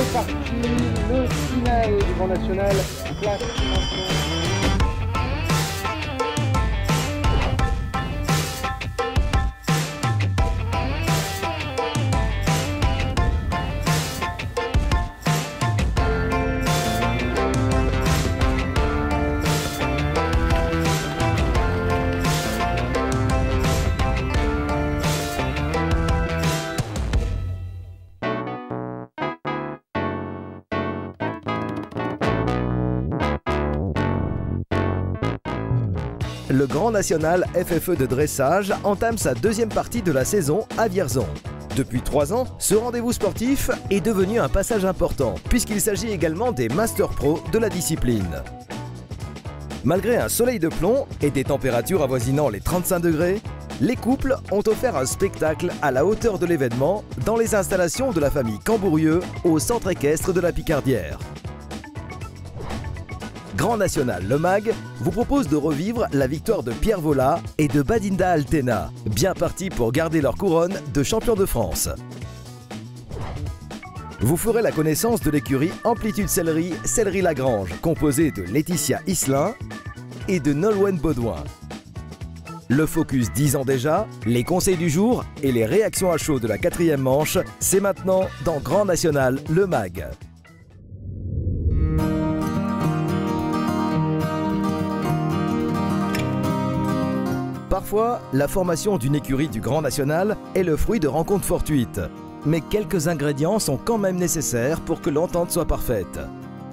C'est parti, le final du Grand National, place maintenant. Le Grand National FFE de dressage entame sa deuxième partie de la saison à Vierzon. Depuis 3 ans, ce rendez-vous sportif est devenu un passage important, puisqu'il s'agit également des Masters Pro de la discipline. Malgré un soleil de plomb et des températures avoisinant les 35 degrés, les couples ont offert un spectacle à la hauteur de l'événement dans les installations de la famille Cambourieux au centre équestre de la Picardière. Grand National Le Mag vous propose de revivre la victoire de Pierre Vola et de Badinda Altena, bien partis pour garder leur couronne de champion de France. Vous ferez la connaissance de l'écurie Amplitude Sellerie, Sellerie Lagrange, composée de Laetitia Islin et de Nolwenn Baudouin. Le focus 10 ans déjà, les conseils du jour et les réactions à chaud de la 4e manche, c'est maintenant dans Grand National Le Mag. Parfois, la formation d'une écurie du Grand National est le fruit de rencontres fortuites. Mais quelques ingrédients sont quand même nécessaires pour que l'entente soit parfaite.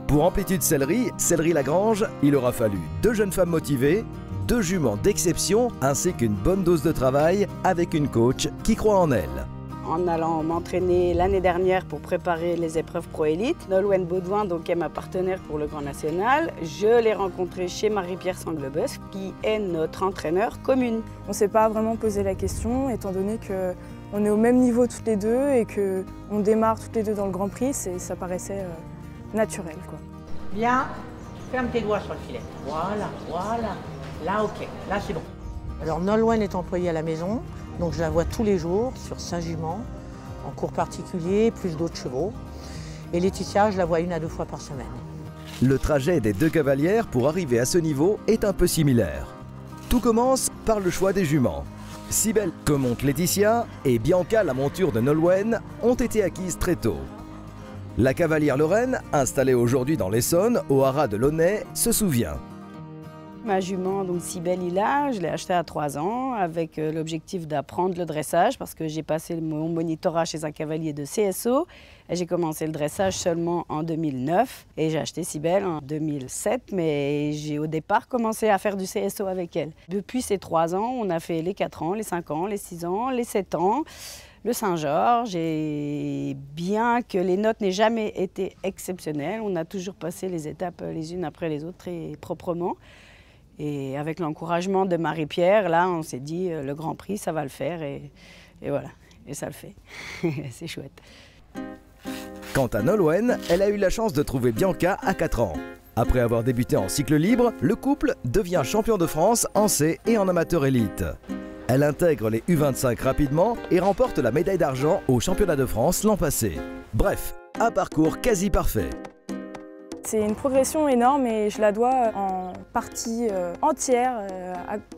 Pour Amplitude Sellerie, Sellerie Lagrange, il aura fallu 2 jeunes femmes motivées, 2 juments d'exception ainsi qu'une bonne dose de travail avec une coach qui croit en elle. En allant m'entraîner l'année dernière pour préparer les épreuves Pro Élite, Nolwenn Baudouin donc, est ma partenaire pour le Grand National. Je l'ai rencontrée chez Marie-Pierre Sanglebeuf, qui est notre entraîneur commune. On ne s'est pas vraiment posé la question, étant donné qu'on est au même niveau toutes les deux et qu'on démarre toutes les deux dans le Grand Prix, ça paraissait naturel, quoi. Bien, ferme tes doigts sur le filet. Voilà, voilà. Là, ok, là c'est bon. Alors Nolwenn est employée à la maison. Donc je la vois tous les jours sur 5 juments, en cours particulier, plus d'autres chevaux. Et Laetitia, je la vois 1 à 2 fois par semaine. Le trajet des 2 cavalières pour arriver à ce niveau est un peu similaire. Tout commence par le choix des juments. Cybelle, que monte Laetitia, et Bianca, la monture de Nolwenn, ont été acquises très tôt. La cavalière Lorraine, installée aujourd'hui dans l'Essonne, au haras de Launay, se souvient. Ma jument, donc Cybelle Hila, je l'ai achetée à 3 ans avec l'objectif d'apprendre le dressage parce que j'ai passé mon monitorat chez un cavalier de CSO et j'ai commencé le dressage seulement en 2009 et j'ai acheté Cybelle en 2007 mais j'ai au départ commencé à faire du CSO avec elle. Depuis ces 3 ans, on a fait les 4 ans, les 5 ans, les 6 ans, les 7 ans. Le Saint-Georges, et bien que les notes n'aient jamais été exceptionnelles, on a toujours passé les étapes les unes après les autres très proprement. Et avec l'encouragement de Marie-Pierre, là, on s'est dit, le Grand Prix, ça va le faire. Et voilà, et ça le fait. C'est chouette. Quant à Nolwenn, elle a eu la chance de trouver Bianca à 4 ans. Après avoir débuté en cycle libre, le couple devient champion de France en C et en amateur élite. Elle intègre les U25 rapidement et remporte la médaille d'argent au championnat de France l'an passé. Bref, un parcours quasi parfait. C'est une progression énorme et je la dois en partie entière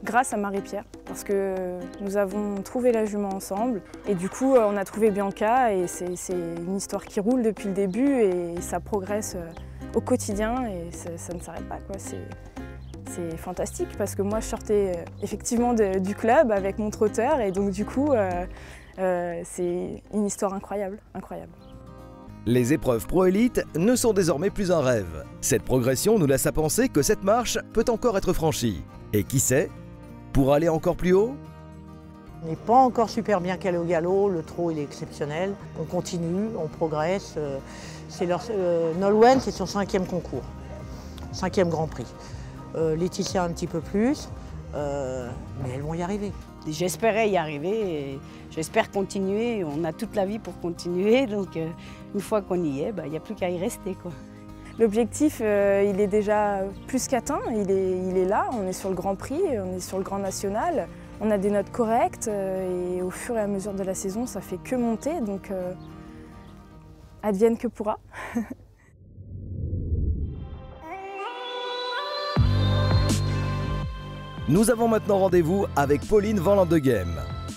grâce à Marie-Pierre parce que nous avons trouvé la jument ensemble et du coup on a trouvé Bianca et c'est une histoire qui roule depuis le début et ça progresse au quotidien et ça ne s'arrête pas, quoi. C'est fantastique parce que moi je sortais effectivement du club avec mon trotteur et donc du coup c'est une histoire incroyable, incroyable. Les épreuves Pro Élite ne sont désormais plus un rêve. Cette progression nous laisse à penser que cette marche peut encore être franchie. Et qui sait, pour aller encore plus haut? On n'est pas encore super bien calé au galop, le trot il est exceptionnel. On continue, on progresse. Nolwenn, c'est son 5e concours, 5e Grand Prix. Laetitia un petit peu plus, mais elles vont y arriver. J'espérais y arriver et j'espère continuer. On a toute la vie pour continuer, donc une fois qu'on y est, il n'y a plus qu'à y rester, quoi. L'objectif, il est déjà plus qu'atteint, il est là, on est sur le Grand Prix, on est sur le Grand National. On a des notes correctes et au fur et à mesure de la saison, ça fait que monter. Donc advienne que pourra. Nous avons maintenant rendez-vous avec Pauline Van Landegem,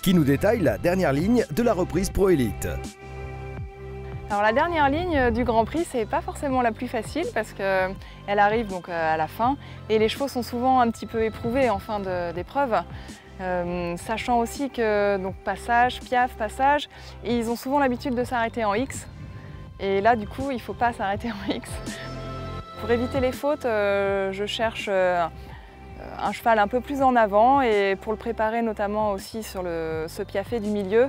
qui nous détaille la dernière ligne de la reprise Pro Élite. Alors la dernière ligne du Grand Prix, c'est pas forcément la plus facile parce qu'elle arrive donc à la fin et les chevaux sont souvent un petit peu éprouvés en fin d'épreuve. Sachant aussi que donc passage, piaf, passage, et ils ont souvent l'habitude de s'arrêter en X. Et là du coup, il ne faut pas s'arrêter en X. Pour éviter les fautes, je cherche un cheval un peu plus en avant et pour le préparer notamment aussi sur ce piafé du milieu,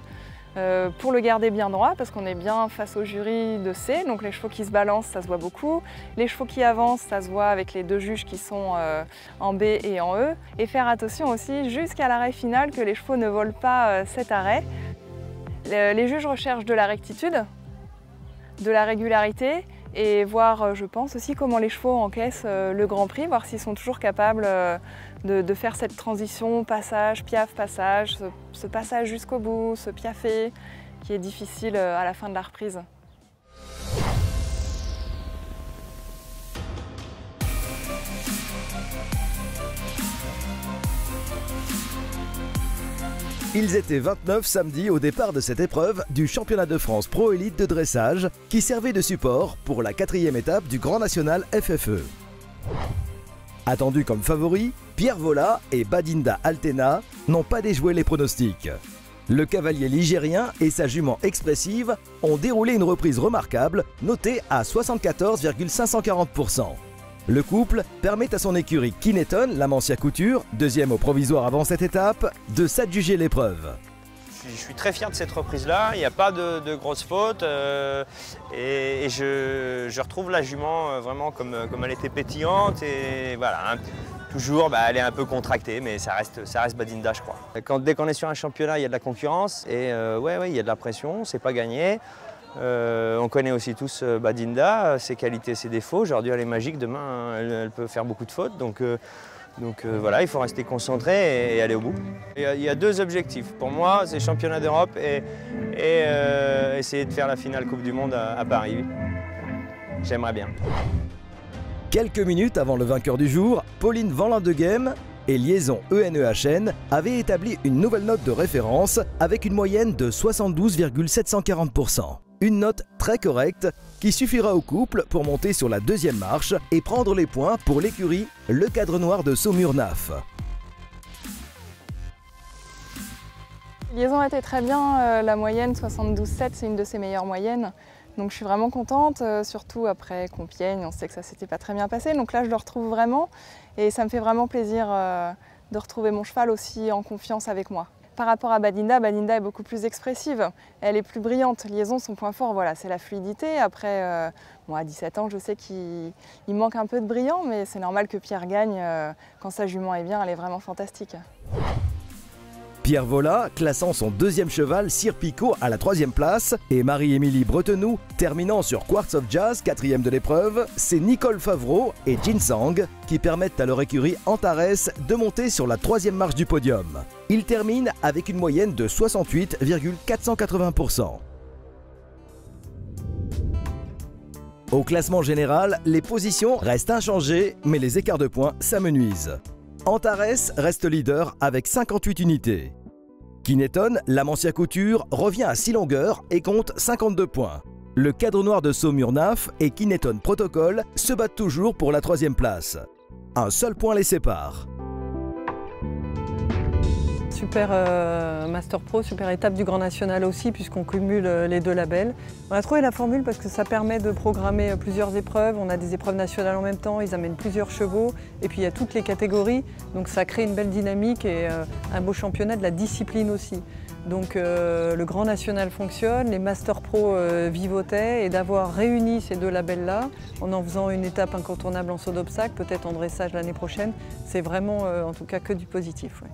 pour le garder bien droit parce qu'on est bien face au jury de C, donc les chevaux qui se balancent ça se voit beaucoup, les chevaux qui avancent ça se voit avec les deux juges qui sont en B et en E, et faire attention aussi jusqu'à l'arrêt final que les chevaux ne volent pas cet arrêt. Les juges recherchent de la rectitude, de la régularité et voir, je pense aussi, comment les chevaux encaissent le Grand Prix, voir s'ils sont toujours capables de faire cette transition passage, piaf, passage, ce passage jusqu'au bout, ce piafé qui est difficile à la fin de la reprise. Ils étaient 29 samedi au départ de cette épreuve du championnat de France Pro Élite de dressage qui servait de support pour la 4e étape du Grand National FFE. Attendus comme favoris, Pierre Vola et Badinda Altena n'ont pas déjoué les pronostics. Le cavalier ligérien et sa jument expressive ont déroulé une reprise remarquable notée à 74,540%. Le couple permet à son écurie Kineton, la Mancia Couture, deuxième au provisoire avant cette étape, de s'adjuger l'épreuve. Je suis très fier de cette reprise-là, il n'y a pas de grosses fautes et je retrouve la jument vraiment comme elle était pétillante et voilà, toujours elle est un peu contractée mais ça reste Badinda je crois. Dès qu'on est sur un championnat il y a de la concurrence et ouais, il y a de la pression, c'est pas gagné. On connaît aussi tous Badinda, ses qualités, ses défauts. Aujourd'hui elle est magique, demain elle peut faire beaucoup de fautes. Donc voilà, il faut rester concentré et aller au bout. Il y a deux objectifs. Pour moi, c'est championnat d'Europe et essayer de faire la finale Coupe du Monde à Paris. J'aimerais bien. Quelques minutes avant le vainqueur du jour, Pauline Van Landegem et Liaison ENEHN avaient établi une nouvelle note de référence avec une moyenne de 72,740%. Une note très correcte qui suffira au couple pour monter sur la deuxième marche et prendre les points pour l'écurie Le Cadre Noir de Saumur-Naf. Liaison était très bien, la moyenne 72,7 c'est une de ses meilleures moyennes. Donc je suis vraiment contente, surtout après Compiègne, on sait que ça s'était pas très bien passé. Donc là je le retrouve vraiment et ça me fait vraiment plaisir de retrouver mon cheval aussi en confiance avec moi. Par rapport à Badinda, Badinda est beaucoup plus expressive, elle est plus brillante. Liaison, son point fort, voilà, c'est la fluidité. Après, à 17 ans, je sais qu'il manque un peu de brillant, mais c'est normal que Pierre gagne. Quand sa jument est bien, elle est vraiment fantastique. Pierre Vola classant son deuxième cheval Sir Picot à la 3e place et Marie-Émilie Bretenoux terminant sur Quartz of Jazz 4e de l'épreuve, c'est Nicole Favreau et Jin Sang qui permettent à leur écurie Antares de monter sur la 3e marche du podium. Ils terminent avec une moyenne de 68,480%. Au classement général, les positions restent inchangées mais les écarts de points s'amenuisent. Antares reste leader avec 58 unités. Kineton, la Mancia Couture, revient à 6 longueurs et compte 52 points. Le Cadre Noir de Saumur-Naf et Kineton Protocol se battent toujours pour la 3e place. Un seul point les sépare. Super Master Pro, super étape du Grand National aussi puisqu'on cumule les deux labels. On a trouvé la formule parce que ça permet de programmer plusieurs épreuves. On a des épreuves nationales en même temps, ils amènent plusieurs chevaux et puis il y a toutes les catégories. Donc ça crée une belle dynamique et un beau championnat de la discipline aussi. Donc le Grand National fonctionne, les Master Pro vivotaient et d'avoir réuni ces deux labels-là en faisant une étape incontournable en saut d'obstacle, peut-être en dressage l'année prochaine, c'est vraiment en tout cas que du positif. Ouais.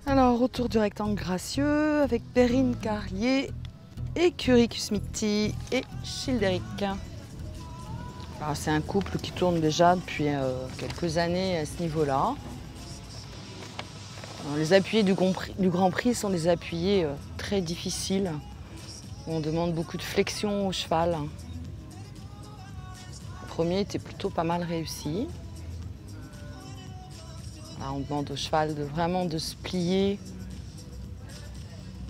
Alors, retour du rectangle gracieux avec Perrine Carlier, Écurie Smithy et Childeric. C'est un couple qui tourne déjà depuis quelques années à ce niveau-là. Les appuyés du Grand Prix sont des appuyés très difficiles. On demande beaucoup de flexion au cheval. Le premier était plutôt pas mal réussi. Là, on demande au cheval vraiment de se plier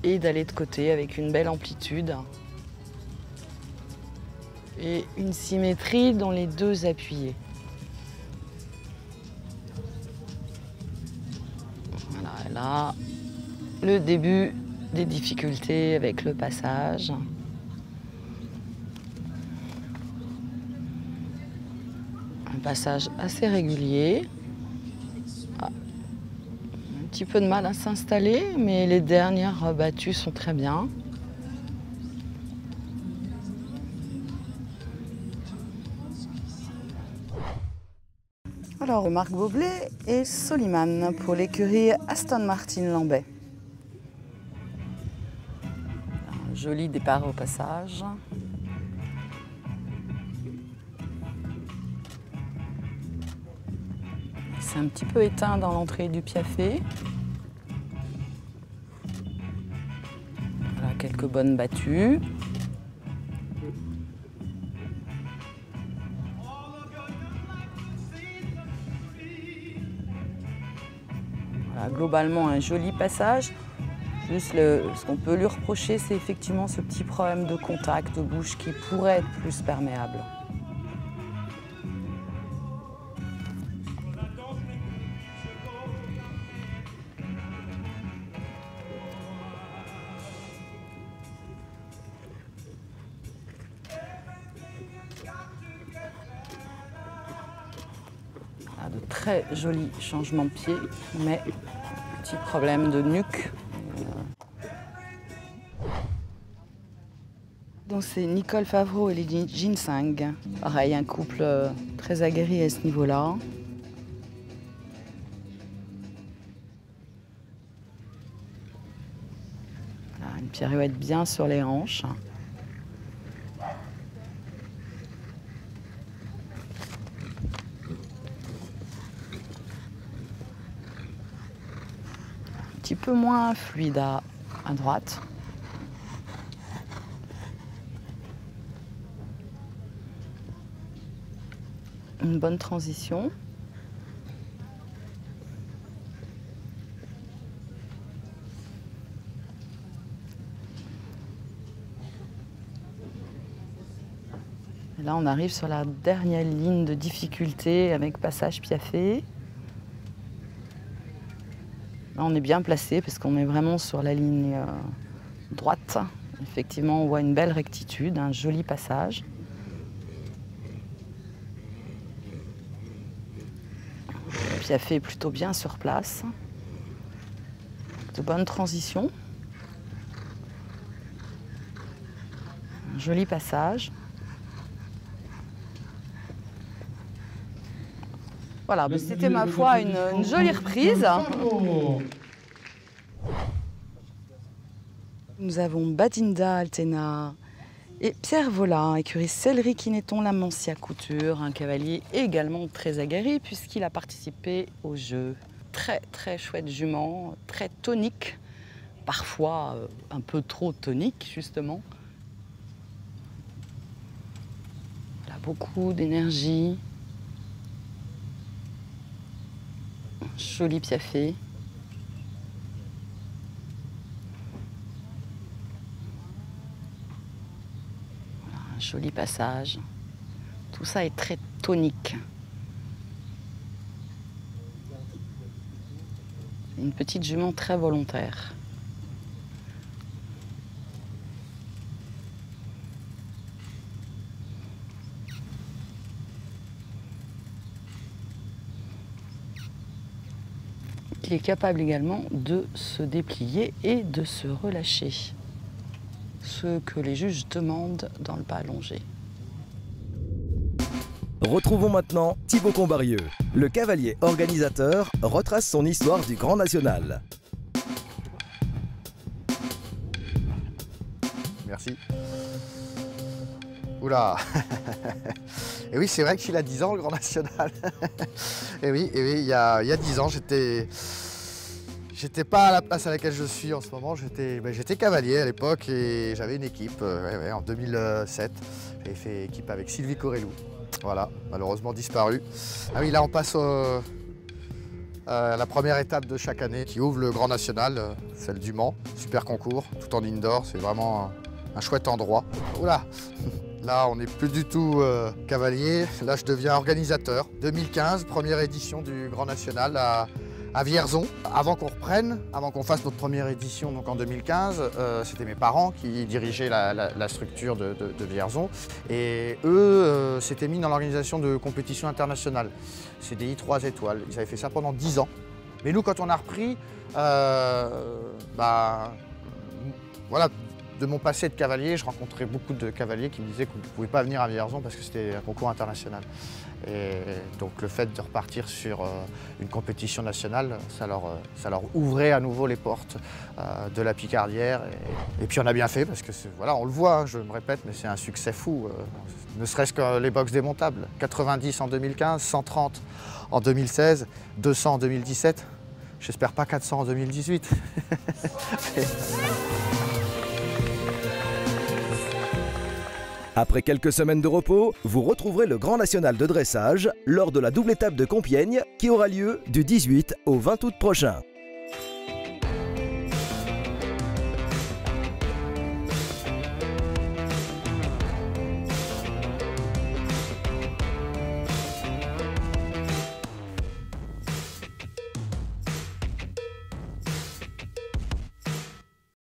et d'aller de côté avec une belle amplitude. Et une symétrie dans les deux appuyés. Voilà, et là, le début des difficultés avec le passage. Un passage assez régulier. Un petit peu de mal à s'installer, mais les dernières battues sont très bien. Alors, Marc Boblet et Soliman pour l'écurie Aston Martin Lambay. Un joli départ au passage. C'est un petit peu éteint dans l'entrée du piafé. Voilà, quelques bonnes battues. Voilà, globalement, un joli passage. Juste ce qu'on peut lui reprocher, c'est effectivement ce petit problème de contact de bouche qui pourrait être plus perméable. De très jolis changements de pied, mais petit problème de nuque. Donc c'est Nicole Favreau et les Ginseng. Pareil, un couple très aguerri à ce niveau-là. Voilà, une pirouette bien sur les hanches. Un petit peu moins fluide à droite. Une bonne transition. Et là, on arrive sur la dernière ligne de difficulté avec passage piaffé. Là, on est bien placé parce qu'on est vraiment sur la ligne droite. Effectivement, on voit une belle rectitude, un joli passage. Le piaffé est plutôt bien sur place. De bonnes transitions. Un joli passage. Voilà, c'était ma foi une jolie reprise. Nous avons Badinda Altena et Pierre Volin, écurie Sellerie Kineton La Mancia Couture, un cavalier également très aguerri puisqu'il a participé au jeu. Très très chouette jument, très tonique, parfois un peu trop tonique justement. Elle a beaucoup d'énergie. Joli piaffé. Voilà, un joli passage. Tout ça est très tonique. Une petite jument très volontaire. Qui est capable également de se déplier et de se relâcher. Ce que les juges demandent dans le pas allongé. Retrouvons maintenant Thibaut Combarieux. Le cavalier organisateur retrace son histoire du Grand National. Merci. Oula. Et oui, c'est vrai que il a 10 ans, le Grand National. Et oui, il y a 10 ans, J'étais pas à la place à laquelle je suis en ce moment, j'étais cavalier à l'époque et j'avais une équipe en 2007. J'avais fait équipe avec Sylvie Corellou, voilà, malheureusement disparue. Ah oui, là on passe à la première étape de chaque année qui ouvre le Grand National, celle du Mans, super concours, tout en indoor, c'est vraiment un chouette endroit. Oula. Là, on n'est plus du tout cavalier, là je deviens organisateur. 2015, première édition du Grand National à Vierzon. Avant qu'on reprenne, avant qu'on fasse notre première édition donc en 2015, c'était mes parents qui dirigeaient la structure de Vierzon. Et eux s'étaient mis dans l'organisation de compétitions internationales. CDI 3 étoiles, ils avaient fait ça pendant 10 ans. Mais nous, quand on a repris, voilà, de mon passé de cavalier, je rencontrais beaucoup de cavaliers qui me disaient qu'on ne pouvait pas venir à Vierzon parce que c'était un concours international. Et donc le fait de repartir sur une compétition nationale, ça leur ouvrait à nouveau les portes de la Picardière. Et puis on a bien fait parce que voilà, on le voit, hein, je me répète, mais c'est un succès fou. Ne serait-ce que les box démontables. 90 en 2015, 130 en 2016, 200 en 2017. J'espère pas 400 en 2018. Après quelques semaines de repos, vous retrouverez le Grand National de dressage lors de la double étape de Compiègne qui aura lieu du 18 au 20 août prochain.